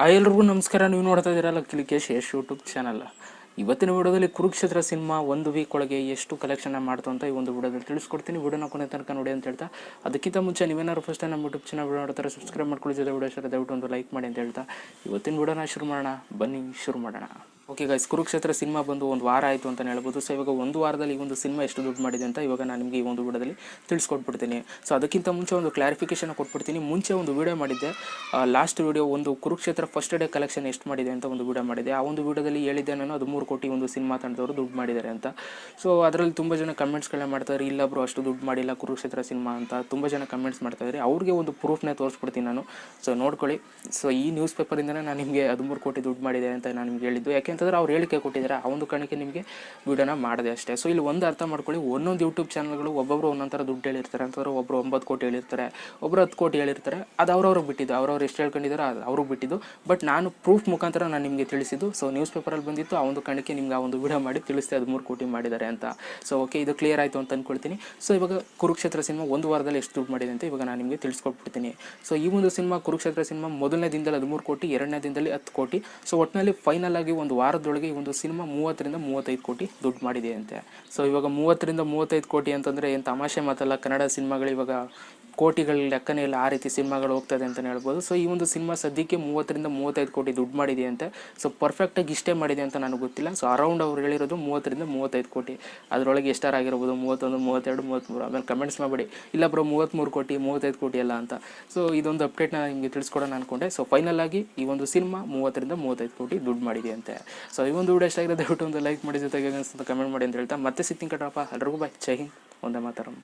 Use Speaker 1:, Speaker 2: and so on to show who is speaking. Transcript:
Speaker 1: ಎಲ್ರಿಗೂ ನಮಸ್ಕಾರ. ನೀವು ನೋಡ್ತಾ ಇದ್ದೀರಾ ಲಕ್ಕೇಶ್ ಯಶ್ ಯೂಟ್ಯೂಬ್ ಚಾನಲ್. ಇವತ್ತಿನ ವಿಡಿಯೋದಲ್ಲಿ ಕುರುಕ್ಷೇತ್ರ ಸಿನಿಮಾ ಒಂದು ವೀಕ್ ಒಳಗೆ ಎಷ್ಟು ಕಲೆಕ್ಷನ್ ಮಾಡ್ತು ಅಂತ ಈ ಒಂದು ವಿಡಿಯೋದಲ್ಲಿ ತಿಳಿಸ್ಕೊಡ್ತೀನಿ. ವಿಡಿಯೋನ ಕೊನೆ ತನಕ ನೋಡಿ ಅಂತ ಹೇಳ್ತಾ, ಅದಕ್ಕಿಂತ ಮುಂಚೆ ನೀವೇನಾದ್ರು ಫಸ್ಟ್ ಟೈಮ್ ನಮ್ಮ ಯೂಟ್ಯೂಬ್ ಚಾನಲ್ ನೋಡ್ತಾರೆ ಸಬ್ಸ್ಕ್ರೈಬ್ ಮಾಡ್ಕೊಳ್ಳಿ, ಜೊತೆ ವಿಡಿಯೋ ಶೇರ್ ದಯವಿಟ್ಟು ಒಂದು ಲೈಕ್ ಮಾಡಿ ಅಂತ ಹೇಳ್ತಾ ಇವತ್ತಿನ ವಿಡಿಯೋನ ಶುರು ಮಾಡೋಣ. ಬನ್ನಿ ಶುರು ಮಾಡೋಣ. ಓಕೆ ಗೈಸ್, ಕುರುಕ್ಷೇತ್ರ ಸಿನಿಮಾ ಬಂದು ಒಂದು ವಾರ ಆಯಿತು ಅಂತ ಹೇಳ್ಬೋದು. ಸೊ ಇವಾಗ ಒಂದು ವಾರದಲ್ಲಿ ಈ ಒಂದು ಸಿನಿಮಾ ಎಷ್ಟು ದುಡ್ಡು ಮಾಡಿದೆ ಅಂತ ಇವಾಗ ನಾನು ನಿಮಗೆ ಈ ಒಂದು ವಿಡಿಯೋದಲ್ಲಿ ತಿಳಿಸ್ಕೊಟ್ಬಿಡ್ತೀನಿ. ಸೊ ಅದಕ್ಕಿಂತ ಮುಂಚೆ ಒಂದು ಕ್ಲಾರಿಫಿಕೇಷನ್ ಕೊಟ್ಬಿಡ್ತೀನಿ. ಮುಂಚೆ ಒಂದು ವಿಡಿಯೋ ಮಾಡಿದ್ದೆ, ಲಾಸ್ಟ್ ವಿಡಿಯೋ ಒಂದು ಕುರುಕ್ಷೇತ್ರ ಫಸ್ಟ್ ಡೇ ಕಲೆಕ್ಷನ್ ಎಷ್ಟು ಮಾಡಿದೆ ಅಂತ ಒಂದು ವಿಡಿಯೋ ಮಾಡಿದೆ. ಆ ಒಂದು ವಿಡಿಯೋದಲ್ಲಿ ಹೇಳಿದ್ದೆ ನಾನು 13 ಕೋಟಿ ಒಂದು ಸಿನಿಮಾ ತಂಡದವರು ದುಡ್ಡು ಮಾಡಿದ್ದಾರೆ ಅಂತ. ಸೊ ಅದರಲ್ಲಿ ತುಂಬ ಜನ ಕಮೆಂಟ್ಸ್ಗಳನ್ನ ಮಾಡ್ತಾರೆ, ಇಲ್ಲ ಬ್ರೋ ಅಷ್ಟು ದುಡ್ಡು ಮಾಡಿಲ್ಲ ಕುರುಕ್ಷೇತ್ರ ಸಿನಿಮಾ ಅಂತ ತುಂಬ ಜನ ಕಮೆಂಟ್ಸ್ ಮಾಡ್ತಾಯಿದ್ದಾರೆ. ಅವ್ರಿಗೆ ಒಂದು ಪ್ರೂಫ್ನೇ ತೋರಿಸ್ಬಿಡ್ತೀನಿ ನಾನು. ಸೊ ನೋಡ್ಕೊಳ್ಳಿ. ಸೊ ಈ ನ್ಯೂಸ್ ಪೇಪರಿಂದನೇ ನಾನು ನಿಮಗೆ 13 ಕೋಟಿ ದುಡ್ಡು ಮಾಡಿದೆ ಅಂತ ನಾನು ನಿಮ್ಗೆ ಹೇಳಿದ್ದು. ಯಾಕೆಂತಂದ್ರೆ ಅವ್ರು ಹೇಳಿಕೆ ಕೊಟ್ಟಿದ್ದಾರೆ, ಆ ಒಂದು ಕಾರಣಕ್ಕೆ ನಿಮಗೆ ವಿಡಿಯೋನ ಮಾಡಿದೆ ಅಷ್ಟೇ. ಸೊ ಇಲ್ಲಿ ಒಂದು ಅರ್ಥ ಮಾಡ್ಕೊಳ್ಳಿ, ಒಂದೊಂದು ಯೂಟ್ಯೂಬ್ ಚಾನಲ್ಗಳು ಒಬ್ಬೊಬ್ಬರು ಒಂದೊಂದು ಥರ ದುಡ್ಡು ಹೇಳಿರ್ತಾರೆ. ಅಂತಂದ್ರೆ ಒಬ್ಬರು 9 ಕೋಟಿ ಹೇಳಿರ್ತಾರೆ, ಒಬ್ಬರು 10 ಕೋಟಿ ಹೇಳಿರ್ತಾರೆ. ಅದು ಅವ್ರವ್ರಿಗೆ ಬಿಟ್ಟಿದ್ದು, ಅವ್ರವ್ರು ಎಷ್ಟು ಹೇಳ್ಕೊಂಡಿದ್ದಾರೆ ಅದು ಅವ್ರಿಗೆ ಬಿಟ್ಟಿದ್ದು. ಬಟ್ ನಾನು ಪ್ರೂಫ್ ಮುಖಾಂತರ ನಾನು ನಿಮಗೆ ತಿಳಿಸಿದ್ದು. ಸೊ ನ್ಯೂಸ್ ಪೇಪರಲ್ಲಿ ಬಂದಿತ್ತು, ಆ ಒಂದು ಕಾರಣಕ್ಕೆ ನಿಮ್ಗೆ ಆ ಒಂದು ವಿಡಿಯೋ ಮಾಡಿ ತಿಳಿಸ್ತೆ 13 ಕೋಟಿ ಮಾಡಿದ್ದಾರೆ ಅಂತ. ಸೊ ಓಕೆ, ಇದು ಕ್ಲಿಯರ್ ಆಯಿತು ಅಂತ ಅಂದ್ಕೊಳ್ತೀನಿ. ಸೊ ಇವಾಗ ಕುರುಕ್ಷೇತ್ರ ಸಿನಿಮಾ ಒಂದು ವಾರದಲ್ಲಿ ಎಷ್ಟು ದುಡ್ಡು ಮಾಡಿದೆ ಅಂತ ಇವಾಗ ನಾನು ನಿಮಗೆ ತಿಳಿಸ್ಕೊಟ್ಬಿಡ್ತೀನಿ. ಸೊ ಈ ಒಂದು ಸಿನಿಮಾ ಕುರುಕ್ಷೇತ್ರ ಸಿನಿಮಾ ಮೊದಲನೇ ದಿನದಲ್ಲಿ 13 ಕೋಟಿ, ಎರಡನೇ ದಿನದಲ್ಲಿ 10 ಕೋಟಿ. ಸೊ ಒಟ್ಟಿನಲ್ಲಿ ಫೈನಲ್ ಆಗಿ ಒಂದು ವಾರದೊಳಗೆ ಈ ಒಂದು ಸಿನಿಮಾ 30 ರಿಂದ 35 ಕೋಟಿ ದುಡ್ಡು ಮಾಡಿದೆ ಅಂತೆ. ಸೊ ಇವಾಗ 30 ರಿಂದ 35 ಕೋಟಿ ಅಂತಂದರೆ ಏನು ತಮಾಷೆ ಮಾತಲ್ಲ. ಕನ್ನಡ ಸಿನಿಮಾಗಳು ಇವಾಗ ಕೋಟಿಗಳ ಲೆಕ್ಕನೇ ಇಲ್ಲ, ಆ ರೀತಿ ಸಿನಿಮಾಗಳು ಹೋಗ್ತದೆ ಅಂತಲೇ ಹೇಳ್ಬೋದು. ಸೊ ಈ ಒಂದು ಸಿನಿಮಾ ಸದ್ಯಕ್ಕೆ 30 ರಿಂದ 35 ಕೋಟಿ ದುಡ್ಡು ಮಾಡಿದೆ ಅಂತೆ. ಸೊ ಪರ್ಫೆಕ್ಟಾಗಿ ಇಷ್ಟೇ ಮಾಡಿದೆ ಅಂತ ನನಗೆ ಗೊತ್ತಿಲ್ಲ. ಸೊ ಅರೌಂಡ್ ಅವ್ರು ಹೇಳಿರೋದು 30 ರಿಂದ 35 ಕೋಟಿ. ಅದರೊಳಗೆ ಎಷ್ಟಾರಾಗಿರ್ಬೋದು, 31, 32, 33. ಆಮೇಲೆ ಕಮೆಂಟ್ಸ್ ಮಾಡಿಬಿಡಿ, ಇಲ್ಲ ಬ್ರೋ 33 ಕೋಟಿ 35 ಕೋಟಿ ಅಲ್ಲ ಅಂತ. ಸೊ ಇದೊಂದು ಅಪ್ಡೇಟ್ನ ನಿಮಗೆ ತಿಳಿಸ್ಕೊಡೋಣ ಅಂದ್ಕೊಂಡೆ. ಸೊ ಫೈನಲ್ ಆಗಿ ಈ ಒಂದು ಸಿನಿಮಾ 30 ರಿಂದ 35 ಕೋಟಿ ದುಡ್ಡು ಮಾಡಿದೆ ಅಂತೆ. ಸೊ ಈ ಒಂದು ವಿಡಿಯೋ ಎಷ್ಟಾಗಿದೆ ದಯವಿಟ್ಟು ಒಂದು ಲೈಕ್ ಮಾಡಿ, ಜೊತೆಗೆ ಕಮೆಂಟ್ ಮಾಡಿ ಅಂತ ಹೇಳ್ತಾ ಮತ್ತೆ ಸಿಗ್ತೀನಿ ಕಟ್ರಪ್ಪ. ಎಲ್ರಿಗೂ ಬಾಯ್, ಜೈ ಹಿಂದ್, ಒಂದೇ ಮಾತರಂ.